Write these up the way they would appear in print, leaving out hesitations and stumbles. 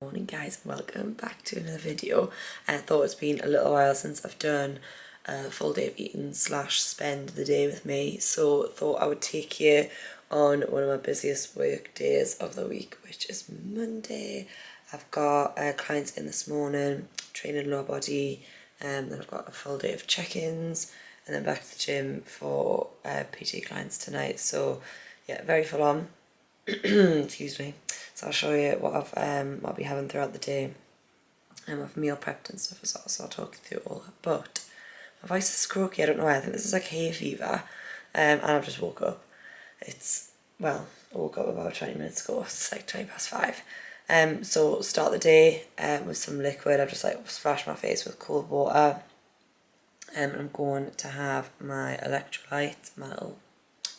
Morning guys, and welcome back to another video. I thought it's been a little while since I've done a full day of eating / spend the day with me, so thought I would take you on one of my busiest work days of the week, which is Monday. I've got clients in this morning, training lower body, and then I've got a full day of check-ins and then back to the gym for PT clients tonight. So yeah, very full on. Excuse me. So I'll show you what I'll be having throughout the day. I've meal prepped and stuff as well, so I'll talk you through all that. But my voice is croaky, I don't know why. I think this is like hay fever, and I've just woke up. I woke up about 20 minutes ago. It's like 5:20. So start the day with some liquid. I've just like splashed my face with cold water. I'm going to have my electrolyte, my little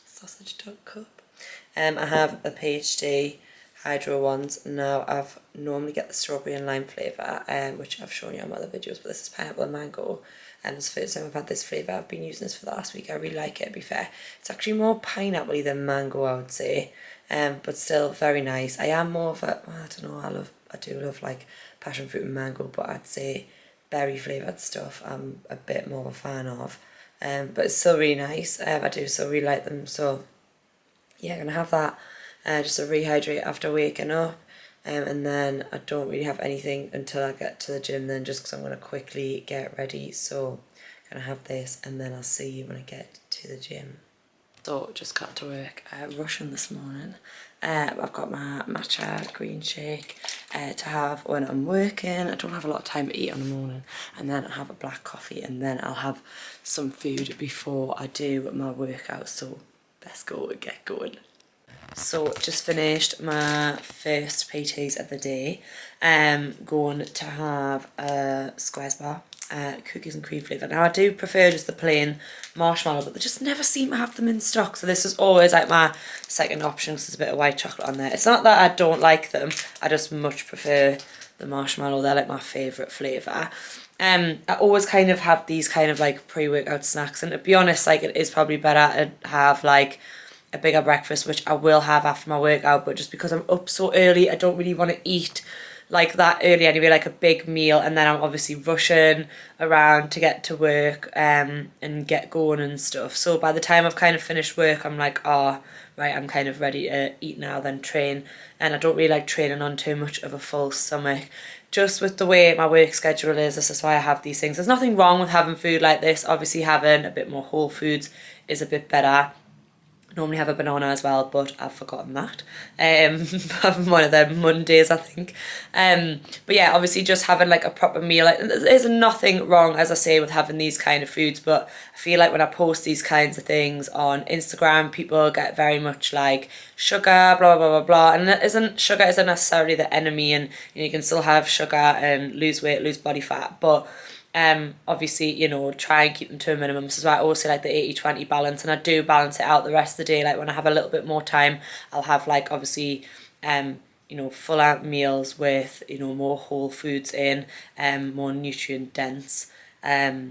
sausage dog cup. I have a PhD hydro ones. Now I've normally get the strawberry and lime flavour, which I've shown you on my other videos, but this is pineapple and mango. And it's the first time I've had this flavour. I've been using this for the last week. I really like it, to be fair. It's actually more pineapple-y than mango, I would say. But still very nice. I am more of a, I don't know, I do love like passion fruit and mango, but I'd say berry flavoured stuff I'm a bit more of a fan of. But it's still really nice. I do still really like them, so yeah, I'm gonna have that just to rehydrate after waking up, and then I don't really have anything until I get to the gym then, just because I'm gonna quickly get ready. So I'm gonna have this and then I'll see you when I get to the gym. So just got to work, rushing this morning. I've got my matcha green shake to have when I'm working. I don't have a lot of time to eat on the morning, and then I have a black coffee, and then I'll have some food before I do my workout. So let's go and get going. So just finished my first PTs of the day. Going to have a squares bar, cookies and cream flavour. Now I do prefer just the plain marshmallow, but they just never seem to have them in stock. So this is always like my second option, because there's a bit of white chocolate on there. It's not that I don't like them, I just much prefer the marshmallow. They're like my favourite flavour. I always kind of have these kind of like pre-workout snacks, and to be honest, like it is probably better to have like a bigger breakfast, which I will have after my workout, but just because I'm up so early, I don't really want to eat like that early anyway, like a big meal, and then I'm obviously rushing around to get to work and get going and stuff. So by the time I've kind of finished work, I'm like, oh, right, I'm kind of ready to eat now, then train. And I don't really like training on too much of a full stomach. Just with the way my work schedule is, this is why I have these things. There's nothing wrong with having food like this. Obviously having a bit more whole foods is a bit better. Normally have a banana as well, but I've forgotten that. Having one of them Mondays, I think. But yeah, obviously just having like a proper meal. Like, there's nothing wrong, as I say, with having these kind of foods, but I feel like when I post these kinds of things on Instagram, people get very much like sugar, blah, blah, blah, blah. And sugar isn't necessarily the enemy, and you can still have sugar and lose weight, lose body fat, but obviously, you know, try and keep them to a minimum. This is why I always say like the 80-20 balance, and I do balance it out the rest of the day. Like when I have a little bit more time, I'll have like obviously you know, full out meals with, you know, more whole foods in, more nutrient dense. So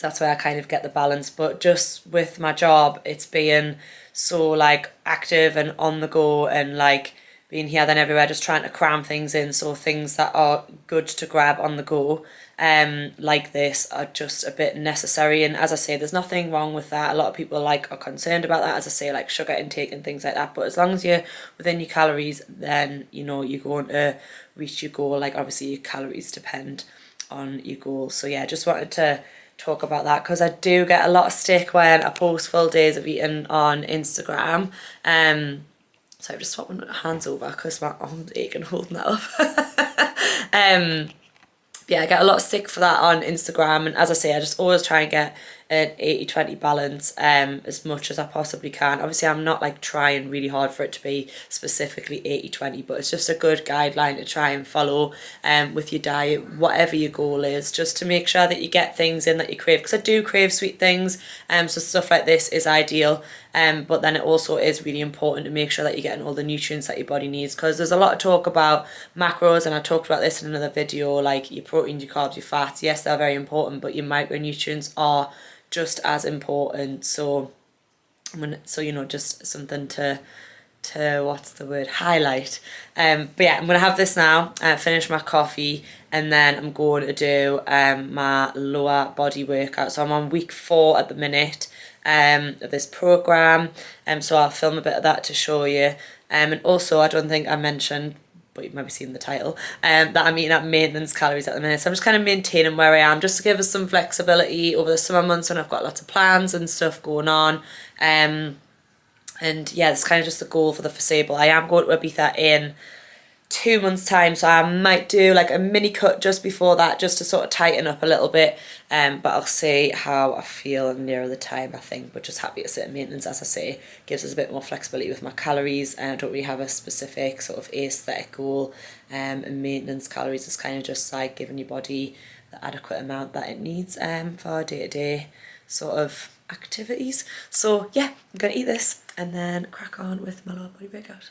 that's where I kind of get the balance. But just with my job, it's being so like active and on the go, and like being here then everywhere, just trying to cram things in, so things that are good to grab on the go like this are just a bit necessary. And as I say, there's nothing wrong with that. A lot of people like are concerned about that, as I say, like sugar intake and things like that, but as long as you're within your calories, then you know you're going to reach your goal. Like obviously your calories depend on your goal. So yeah, just wanted to talk about that, because I do get a lot of stick when I post full days of eating on Instagram. So I've just swapped my hands over because my arm's aching holding that up. Yeah, I get a lot of stick for that on Instagram, and as I say, I just always try and get an 80-20 balance as much as I possibly can. Obviously I'm not like trying really hard for it to be specifically 80-20, but it's just a good guideline to try and follow with your diet, whatever your goal is, just to make sure that you get things in that you crave, because I do crave sweet things, so stuff like this is ideal. But then it also is really important to make sure that you're getting all the nutrients that your body needs, because there's a lot of talk about macros, and I talked about this in another video, like your protein, your carbs, your fats. Yes, they're very important, but your micronutrients are just as important. So you know, just something to to, what's the word, highlight. But yeah, I'm going to have this now, finish my coffee, and then I'm going to do my lower body workout. So I'm on week 4 at the minute of this program, so I'll film a bit of that to show you. And also, I don't think I mentioned, but you've maybe seen the title, that I'm eating at maintenance calories at the minute. So I'm just kind of maintaining where I am, just to give us some flexibility over the summer months when I've got lots of plans and stuff going on. And yeah, it's kind of just the goal for the foreseeable. I am going to Ibiza in 2 months' time, so I might do like a mini cut just before that, just to sort of tighten up a little bit. But I'll see how I feel nearer the time, I think. But just happy to sit in maintenance, as I say, gives us a bit more flexibility with my calories, and I don't really have a specific sort of aesthetic goal. And maintenance calories is kind of just like giving your body the adequate amount that it needs for day-to-day sort of activities. So yeah, I'm gonna eat this and then crack on with my lower body workout.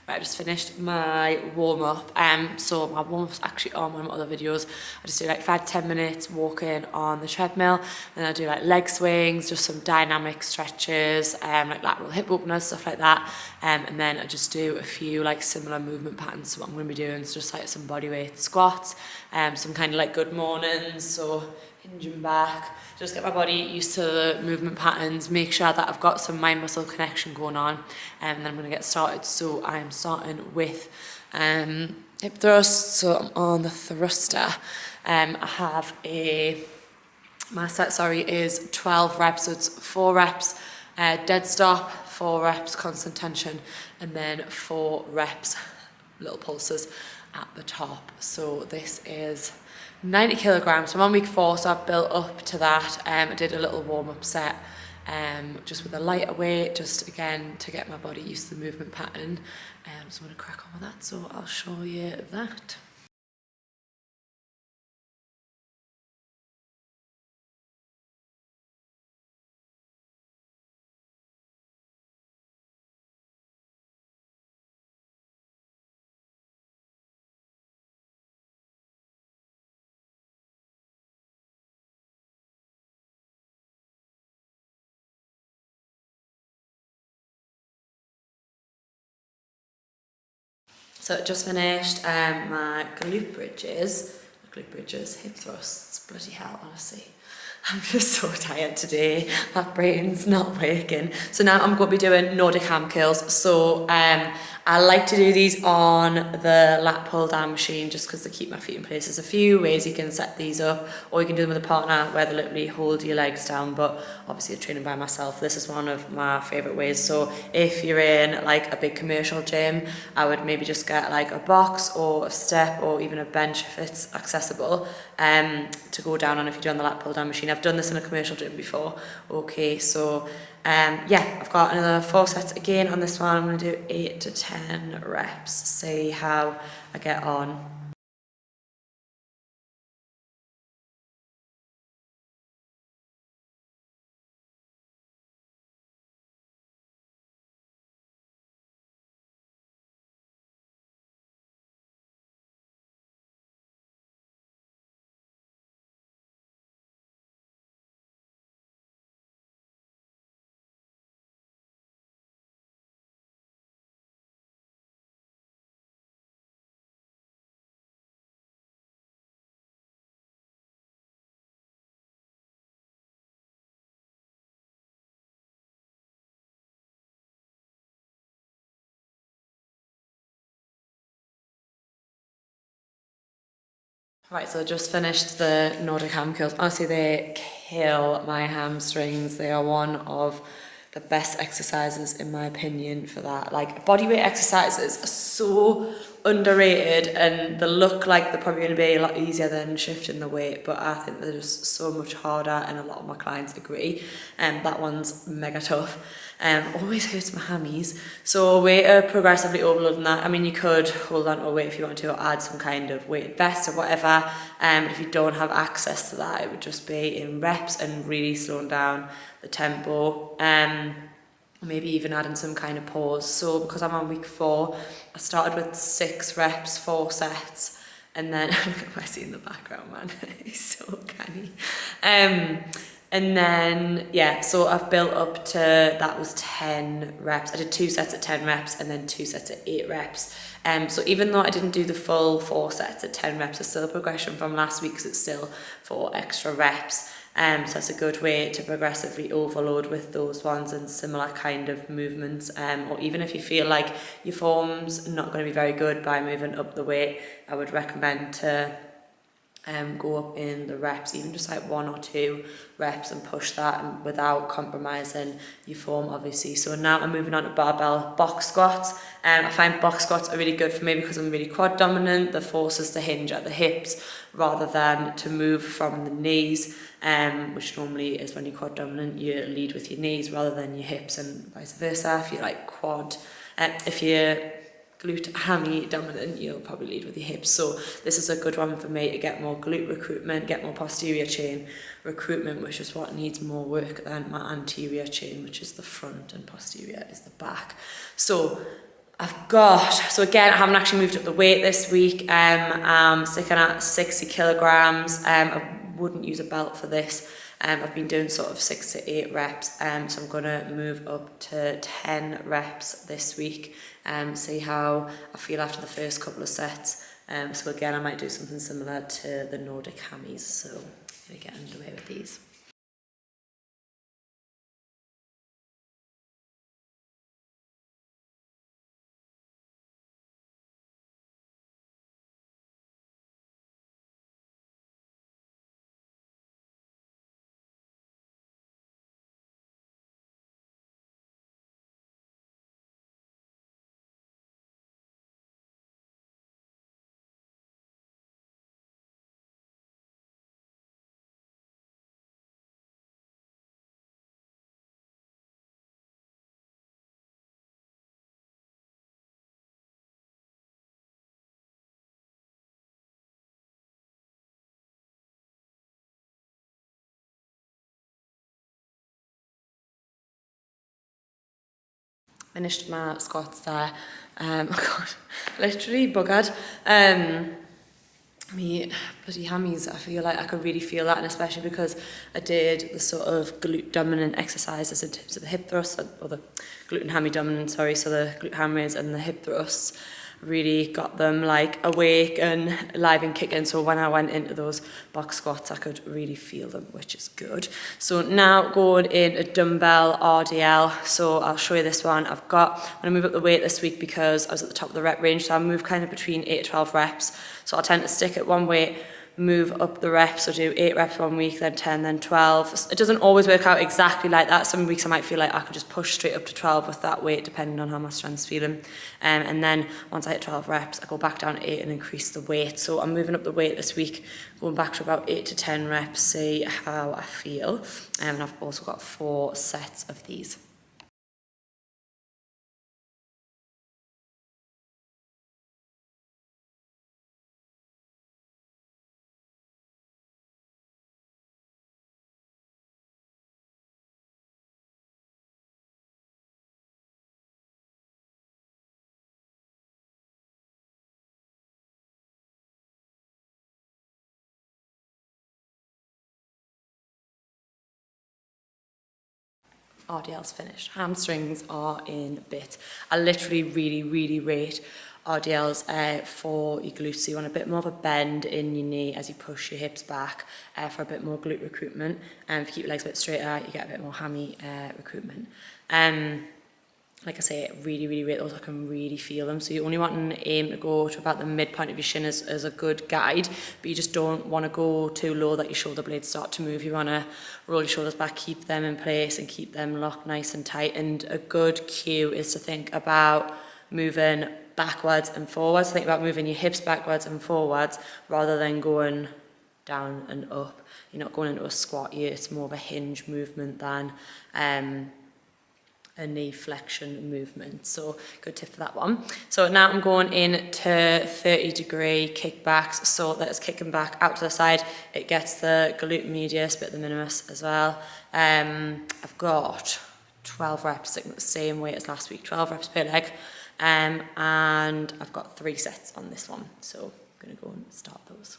Right, I just finished my warm-up. So my warm-up's actually on one of my other videos. I just do like 5 to 10 minutes walking on the treadmill, and I do like leg swings, just some dynamic stretches, like lateral hip openers, stuff like that. And then I just do a few like similar movement patterns. So what I'm going to be doing is just like some bodyweight squats, some kind of like good mornings, so hinging back, just get my body used to the movement patterns, make sure that I've got some mind muscle connection going on, and then I'm going to get started. So I'm starting with hip thrusts. So I'm on the thruster. I have my set, is 12 reps, so it's 4 reps dead stop, 4 reps constant tension, and then 4 reps little pulses at the top. So this is 90 kilograms. So I'm on week 4, so I've built up to that. I did a little warm-up set just with a lighter weight, just again to get my body used to the movement pattern. So I'm going to crack on with that, so I'll show you that. So just finished my glute bridges, hip thrusts, bloody hell, honestly. I'm just so tired today, my brain's not working. So now I'm going to be doing Nordic ham curls. So I like to do these on the lat pull down machine just because they keep my feet in place. There's a few ways you can set these up, or you can do them with a partner where they literally hold your legs down, but obviously I'm training by myself. This is one of my favourite ways. So if you're in like a big commercial gym, I would maybe just get like a box or a step or even a bench if it's accessible to go down on if you're doing the lat pull down machine. I've done this in a commercial gym before. Okay, so yeah, I've got another 4 sets again on this one. I'm going to do 8 to 10 reps, see how I get on. Right, so I just finished the Nordic ham curls. Honestly, they kill my hamstrings. They are one of the best exercises in my opinion for that. Like, bodyweight exercises are so underrated, and they look like they're probably going to be a lot easier than shifting the weight, but I think they're just so much harder, and a lot of my clients agree. And that one's mega tough. Always hurts my hammies. So a way to progressively overloading that, I mean, you could hold on to a weight if you want to, or add some kind of weighted vest or whatever. But if you don't have access to that, it would just be in reps and really slowing down the tempo. Maybe even adding some kind of pause. So because I'm on week 4, I started with 6 reps, 4 sets, and then look at Messi in the background, man. He's so canny. And then, yeah, so I've built up to, that was 10 reps. I did 2 sets at 10 reps and then 2 sets at 8 reps. So even though I didn't do the full 4 sets at 10 reps, it's still a progression from last week because it's still 4 extra reps. So that's a good way to progressively overload with those ones and similar kind of movements. Or even if you feel like your form's not going to be very good by moving up the weight, I would recommend to go up in the reps, even just like 1 or 2 reps, and push that without compromising your form, obviously. So now I'm moving on to barbell box squats. I find box squats are really good for me because I'm really quad dominant. The force is to hinge at the hips rather than to move from the knees, which normally is when you're quad dominant, you lead with your knees rather than your hips, and vice versa. If you're like quad, if you're glute hammy dominant, you'll probably lead with your hips. So this is a good one for me to get more glute recruitment, get more posterior chain recruitment, which is what needs more work than my anterior chain, which is the front, and posterior is the back. So so again, I haven't actually moved up the weight this week. I'm sticking at 60 kilograms. I wouldn't use a belt for this. I've been doing sort of 6 to 8 reps, so I'm going to move up to 10 reps this week, see how I feel after the first couple of sets. So again, I might do something similar to the Nordic hammies, so I'm going to get underway with these. Finished my squats there. God, literally buggered. Me bloody hammies, I feel like I could really feel that, and especially because I did the sort of glute dominant exercises in terms of the hip thrusts, or the glute and hammy dominant, sorry, so the glute ham raise and the hip thrusts really got them like awake and live and kicking. So when I went into those box squats, I could really feel them, which is good. So now going in a dumbbell RDL. So I'll show you this one. I'm going to move up the weight this week because I was at the top of the rep range. So I move kind of between 8 to 12 reps. So I'll tend to stick at one weight, move up the reps, so do 8 reps one week, then 10, then 12. It doesn't always work out exactly like that. Some weeks I might feel like I could just push straight up to 12 with that weight, depending on how my strength's feeling. And then once I hit 12 reps, I go back down to 8 and increase the weight. So I'm moving up the weight this week, going back to about 8 to 10 reps, see how I feel. And I've also got 4 sets of these. RDL's finished. Hamstrings are in bit. I literally really rate RDLs for your glutes. So you want a bit more of a bend in your knee as you push your hips back for a bit more glute recruitment. And if you keep your legs a bit straighter, you get a bit more hammy recruitment. Like I say, really rate those. I can really feel them. So you only want to aim to go to about the midpoint of your shin as a good guide, but you just don't want to go too low that your shoulder blades start to move. You want to roll your shoulders back, keep them in place and keep them locked nice and tight. And a good cue is to think about moving backwards and forwards. Think about moving your hips backwards and forwards rather than going down and up. You're not going into a squat here. It's more of a hinge movement than a knee flexion movement. So good tip for that one. So now I'm going in to 30-degree kickbacks. So that's kicking back out to the side. It gets the glute medius, bit of the minimus as well. I've got 12 reps, sticking at the same weight as last week, 12 reps per leg. And I've got 3 sets on this one. So I'm going to go and start those.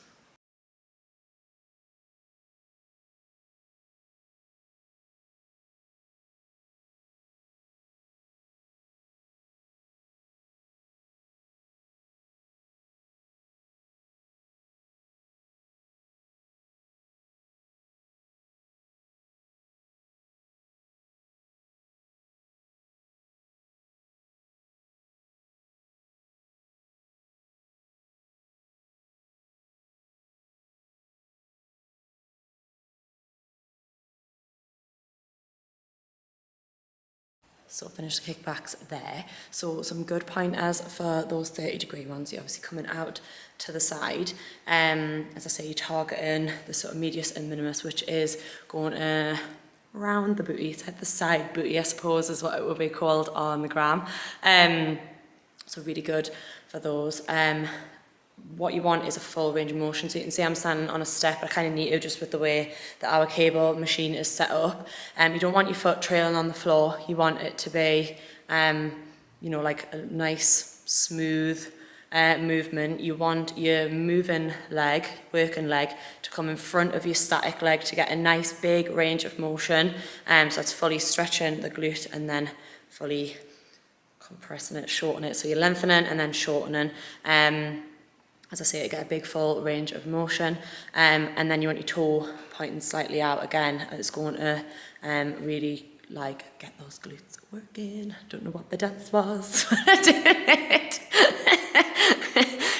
So finish the kickbacks there. So some good pointers for those 30-degree ones. You're obviously coming out to the side. As I say, you're targeting the sort of medius and minimus, which is going around the booty. It's like the side booty, I suppose, is what it would be called on the gram. So really good for those. What you want is a full range of motion. So you can see I'm standing on a step. I kind of need to, just with the way that our cable machine is set up. You don't want your foot trailing on the floor. You want it to be, you know, like a nice, smooth movement. You want your moving leg, working leg, to come in front of your static leg to get a nice big range of motion. So it's fully stretching the glute and then fully compressing it, shortening it. So you're lengthening and then shortening. As I say, to get a big full range of motion, and then you want your toe pointing slightly out again. It's going to really like get those glutes working. Don't know what the dance was, but I did it.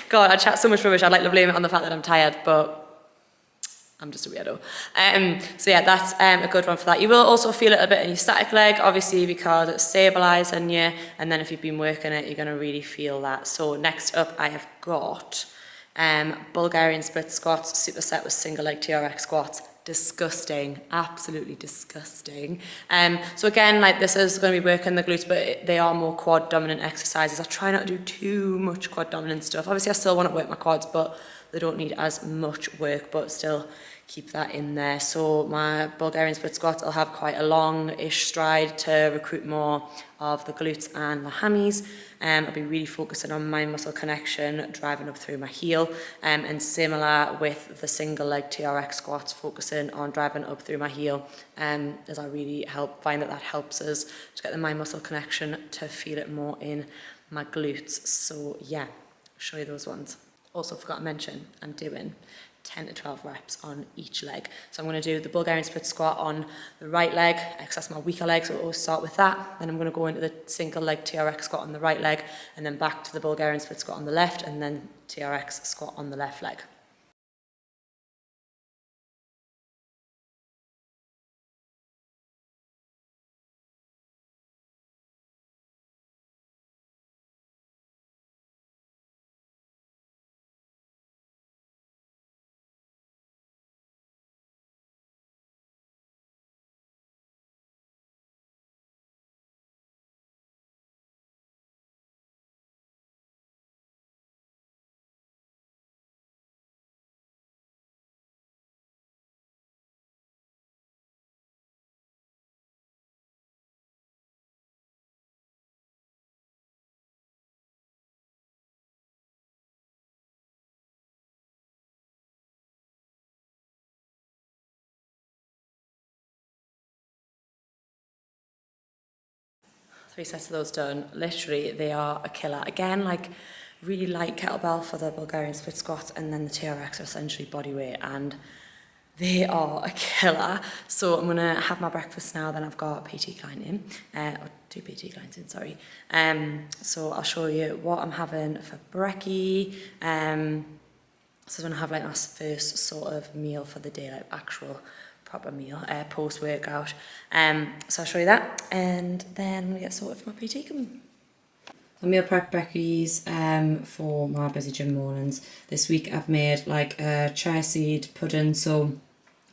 God, I chat so much rubbish. I'd like to blame it on the fact that I'm tired, but I'm just a weirdo. So yeah, that's a good one for that. You will also feel it a bit in your static leg, obviously, because it's stabilising you, and then if you've been working it, you're going to really feel that. So next up, I have got Bulgarian split squats, superset with single leg TRX squats. Disgusting, absolutely disgusting. So again, like this is going to be working the glutes, but they are more quad dominant exercises. I try not to do too much quad dominant stuff. Obviously I still want to work my quads, but they don't need as much work, but still keep that in there. So my Bulgarian split squats, I'll have quite a long-ish stride to recruit more of the glutes and the hammies. I'll be really focusing on mind muscle connection, driving up through my heel, and similar with the single leg TRX squats, focusing on driving up through my heel, as I really find that helps us to get the mind muscle connection, to feel it more in my glutes. So yeah, I'll show you those ones. Also forgot to mention, I'm doing 10 to 12 reps on each leg. So I'm going to do the Bulgarian split squat on the right leg, because that's my weaker leg, so we'll always start with that. Then I'm going to go into the single leg TRX squat on the right leg, and then back to the Bulgarian split squat on the left, and then TRX squat on the left leg. Three sets of those done. Literally, they are a killer. Again, like really light kettlebell for the Bulgarian split squats, and then the TRX are essentially body weight, and they are a killer. So I'm going to have my breakfast now, then I've got PT client in, or 2 PT clients in, sorry. So I'll show you what I'm having for brekkie. So I'm going to have like my first sort of meal for the day, like actual proper meal, post-workout. So I'll show you that, and then I'm going to get sorted for my PT coming. The meal prep brekkies for my busy gym mornings. This week I've made like a chia seed pudding, so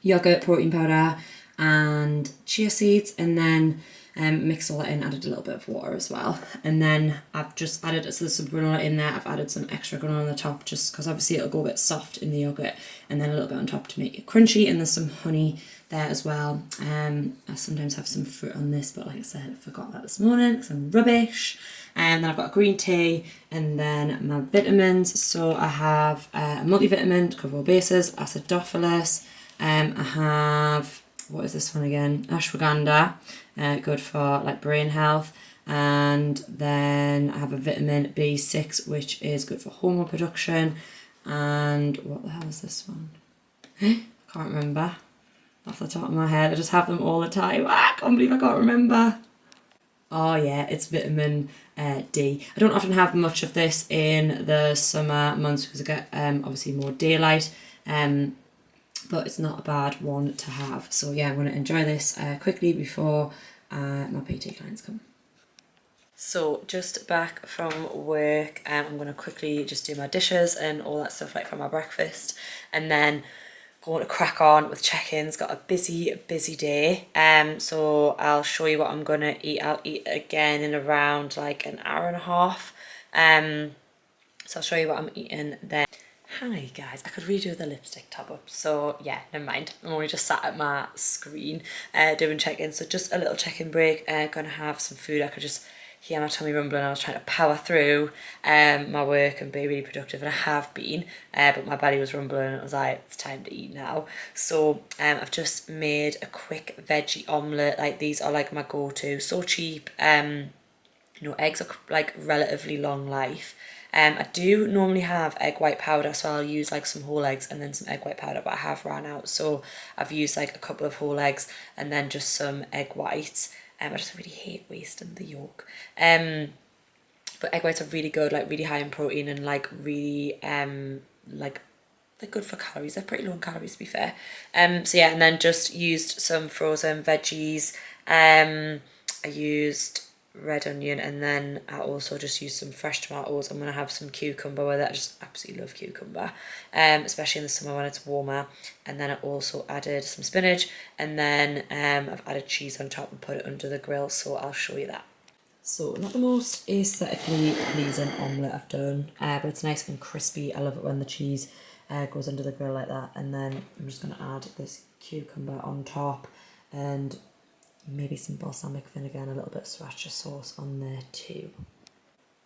yogurt, protein powder and chia seeds, and then mixed all that in, added a little bit of water as well. And then I've just added, so there's some granola in there, I've added some extra granola on the top just because obviously it'll go a bit soft in the yogurt, and then a little bit on top to make it crunchy, and there's some honey there as well. I sometimes have some fruit on this, but like I said, I forgot that this morning because I'm rubbish. And then I've got a green tea, and then my vitamins. So I have a multivitamin to cover all bases, acidophilus. I have, what is this one again? Ashwagandha, good for like brain health. And then I have a vitamin B6, which is good for hormone production. And what the hell is this one? I can't remember off the top of my head. I just have them all the time. I can't believe I can't remember. Oh yeah, it's vitamin D. I don't often have much of this in the summer months because I get obviously more daylight, but it's not a bad one to have. So yeah, I'm going to enjoy this quickly before my PT clients come. So just back from work, I'm going to quickly just do my dishes and all that stuff like for my breakfast, and then going to crack on with check-ins. Got a busy day, so I'll show you what I'm going to eat. I'll eat again in around like an hour and a half, so I'll show you what I'm eating then. Hi guys, I could redo the lipstick top up, so yeah, never mind. I'm only just sat at my screen doing check-in, so just a little check-in break. Gonna have some food. I could just hear my tummy rumbling. I was trying to power through my work and be really productive, and I have been, but my belly was rumbling and I was like, it's time to eat now. So I've just made a quick veggie omelette. Like, these are like my go-to, so cheap. You know, eggs are like relatively long life. I do normally have egg white powder, so I'll use like some whole eggs and then some egg white powder, but I have run out, so I've used like a couple of whole eggs and then just some egg whites. I just really hate wasting the yolk. But egg whites are really good, like really high in protein and like really like they're good for calories. They're pretty low in calories, to be fair. So yeah, and then just used some frozen veggies. I used red onion, and then I also just used some fresh tomatoes. I'm gonna have some cucumber with it. I just absolutely love cucumber, especially in the summer when it's warmer. And then I also added some spinach, and then I've added cheese on top and put it under the grill, so I'll show you that. So not the most aesthetically pleasing omelette I've done, but it's nice and crispy. I love it when the cheese goes under the grill like that. And then I'm just going to add this cucumber on top and maybe some balsamic vinegar and a little bit of sriracha sauce on there too.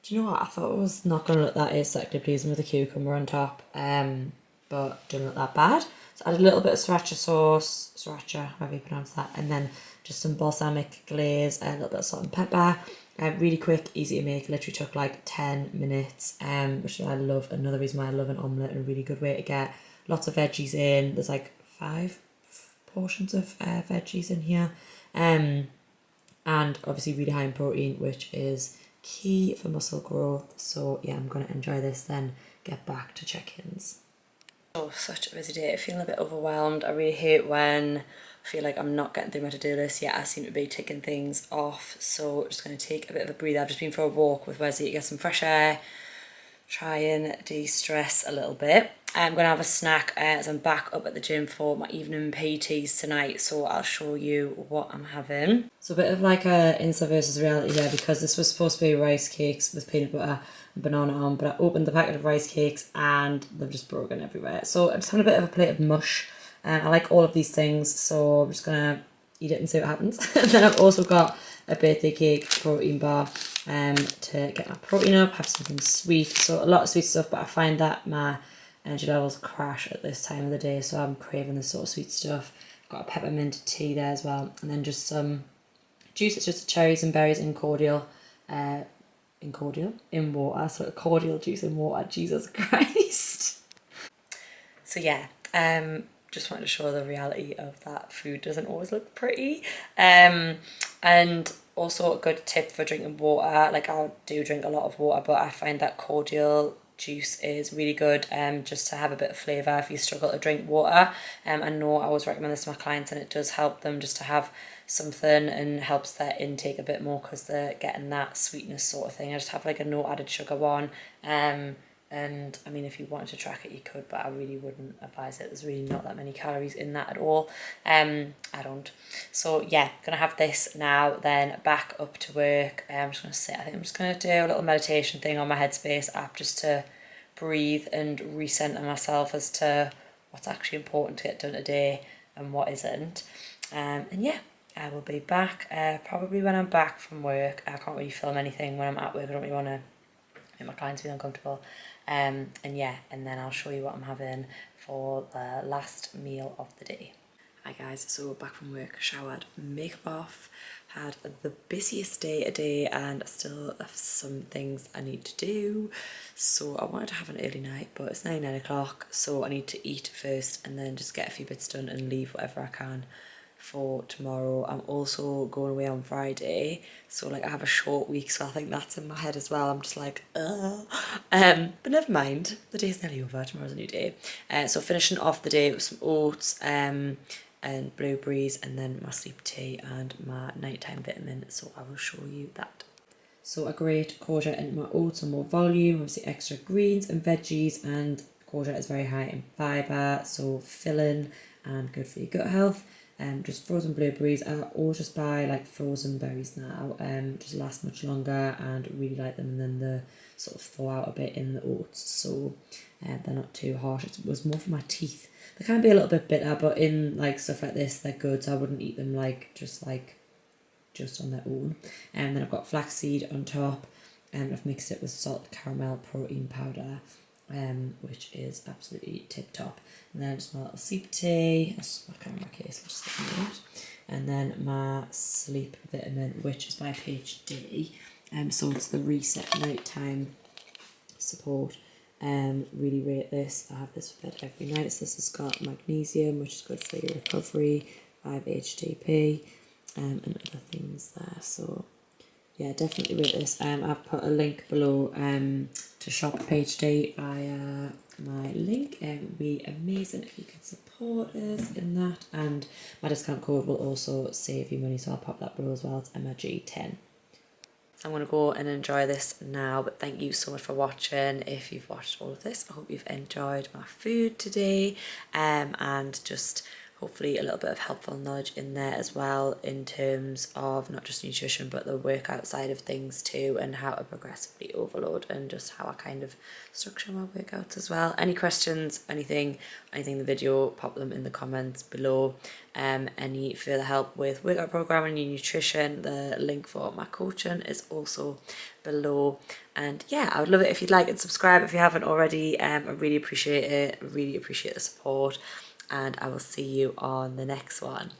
Do you know what? I thought it was not going to look that aesthetically pleasing with the cucumber on top, but didn't look that bad. So I added a little bit of sriracha sauce, sriracha, however you pronounce that, and then just some balsamic glaze and a little bit of salt and pepper. Really quick, easy to make, literally took like 10 minutes, which I love. Another reason why I love an omelette, and a really good way to get lots of veggies in. There's like 5 portions of veggies in here, and obviously really high in protein, which is key for muscle growth. So yeah, I'm going to enjoy this, then get back to check-ins. Oh, such a busy day. Feeling a bit overwhelmed. I really hate when I feel like I'm not getting through my to-do list yet. I seem to be ticking things off, so just going to take a bit of a breather. I've just been for a walk with Wesley to get some fresh air, try and de-stress a little bit. I'm going to have a snack as I'm back up at the gym for my evening PTs tonight, so I'll show you what I'm having. So a bit of like a Insta versus reality there, because this was supposed to be rice cakes with peanut butter and banana on, but I opened the packet of rice cakes and they've just broken everywhere. So I'm just having a bit of a plate of mush. I like all of these things, so I'm just going to eat it and see what happens. And then I've also got a birthday cake protein bar to get my protein up, have something sweet. So a lot of sweet stuff, but I find that my energy levels crash at this time of the day, so I'm craving this sort of sweet stuff. I've got a peppermint tea there as well, and then just some juice. It's just cherries and berries in cordial, in water. So a cordial juice in water. Jesus Christ. So yeah, just wanted to show the reality of that food doesn't always look pretty. And also a good tip for drinking water. Like, I do drink a lot of water, but I find that cordial juice is really good, just to have a bit of flavour if you struggle to drink water. I know I always recommend this to my clients, and it does help them just to have something, and helps their intake a bit more because they're getting that sweetness sort of thing. I just have like a no added sugar one, and I mean, if you wanted to track it you could, but I really wouldn't advise it. There's really not that many calories in that at all. I don't. So yeah, gonna have this now, then back up to work. I'm just gonna sit. I think I'm just gonna do a little meditation thing on my Headspace app, just to breathe and recenter myself as to what's actually important to get done today and what isn't. And yeah, I will be back probably when I'm back from work. I can't really film anything when I'm at work. I don't really want to make my clients feel uncomfortable. And yeah, and then I'll show you what I'm having for the last meal of the day. Hi guys, so back from work, showered, makeup off, had the busiest day today, and still have some things I need to do. So I wanted to have an early night, but it's 9 o'clock, so I need to eat first and then just get a few bits done and leave whatever I can for tomorrow. I'm also going away on Friday, so like I have a short week, so I think that's in my head as well. I'm just like, but never mind, the day's nearly over, tomorrow's a new day. So finishing off the day with some oats and blueberries, and then my sleep tea and my nighttime vitamin, so I will show you that. So a great courgette into my oats, and more volume, obviously extra greens and veggies, and courgette is very high in fibre, so filling and good for your gut health. Just frozen blueberries. I always just buy like frozen berries now, just last much longer and really like them, and then they sort of thaw out a bit in the oats, so they're not too harsh. It was more for my teeth. They can be a little bit bitter, but in like stuff like this they're good, so I wouldn't eat them just on their own. And then I've got flaxseed on top, and I've mixed it with salt caramel protein powder, which is absolutely tip top. And then just my little sleep tea, that's my camera case, I'll just stick in that. And then my sleep vitamin, which is by PhD, so it's the Reset Nighttime Support. Really rate this. I have this for bed every night. So this has got magnesium, which is good for your recovery, 5-HTP, and other things there. So yeah, definitely rate this. I've put a link below to shop at PhD via my link. It would be amazing if you could support us in that, and my discount code will also save you money, so I'll pop that below as well. It's MRG10. I'm going to go and enjoy this now, but thank you so much for watching. If you've watched all of this, I hope you've enjoyed my food today, and just hopefully a little bit of helpful knowledge in there as well, in terms of not just nutrition but the workout side of things too, and how to progressively overload, and just how I kind of structure my workouts as well. Any questions, anything in the video, pop them in the comments below. Any further help with workout programming and nutrition, the link for my coaching is also below. And yeah, I would love it if you'd like and subscribe if you haven't already. I really appreciate it, really appreciate the support, and I will see you on the next one.